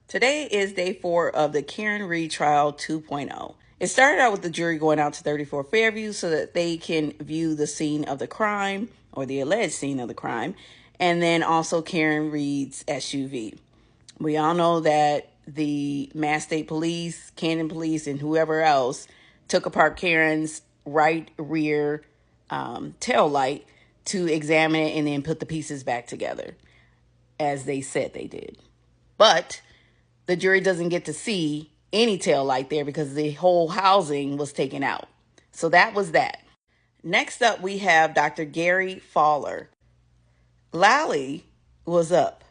Today is day 4 of the Karen Read Trial 2.0. It started out with the jury going out to 34 Fairview so that they can view the scene of the crime, or the alleged scene of the crime, and then also Karen Read's SUV. We all know that the Mass State Police, Camden Police, and whoever else took apart Karen's right rear tail light to examine it and then put the pieces back together, as they said they did. But the jury doesn't get to see any tail light there because the whole housing was taken out. So that was that. Next up, we have Dr. Gary Fowler. Lally was up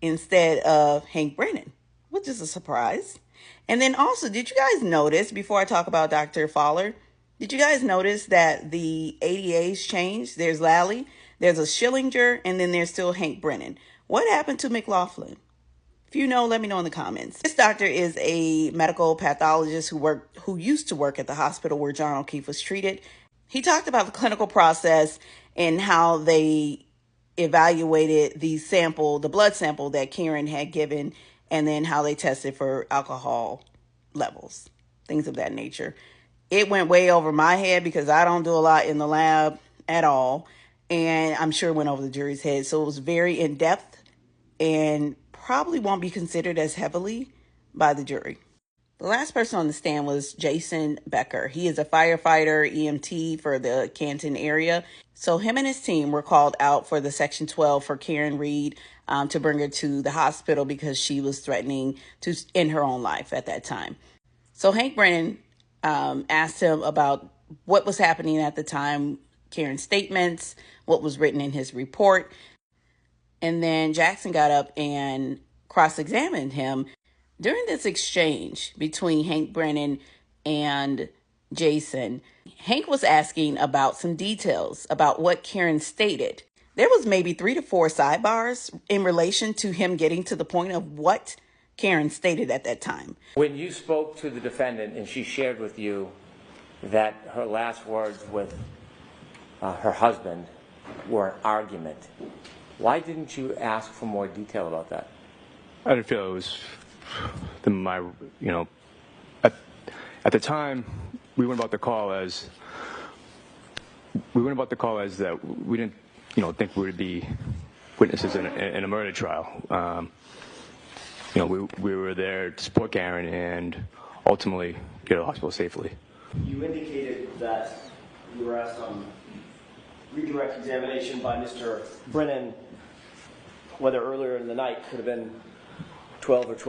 instead of Hank Brennan, which is a surprise. And then also, did you guys notice, before I talk about Dr. Fowler, did you guys notice that the ADAs changed? There's Lally, there's a Schillinger, and then there's still Hank Brennan. What happened to McLaughlin? If you know, let me know in the comments. This doctor is a medical pathologist who used to work at the hospital where John O'Keefe was treated. He talked about the clinical process and how they evaluated the blood sample that Karen had given, and then how they tested for alcohol levels, things of that nature. It went way over my head because I don't do a lot in the lab at all, and I'm sure it went over the jury's head. So it was very in-depth and probably won't be considered as heavily by the jury. The last person on the stand was Jason Becker. He is a firefighter, EMT for the Canton area. So him and his team were called out for the Section 12 for Karen Read to bring her to the hospital because she was threatening to end her own life at that time. So Hank Brennan asked him about what was happening at the time, Karen's statements, what was written in his report. And then Jackson got up and cross-examined him. During this exchange between Hank Brennan and Jason, Hank was asking about some details about what Karen stated. There was maybe 3 to 4 sidebars in relation to him getting to the point of what Karen stated at that time. When you spoke to the defendant and she shared with you that her last words with her husband were an argument, why didn't you ask for more detail about that? I didn't feel it was at the time we went about the call as that we didn't think we would be witnesses in a murder trial. We were there to support Karen and ultimately get her to the hospital safely. You indicated that you were asked on redirect examination by Mr. Brennan whether earlier in the night could have been 12 or 12.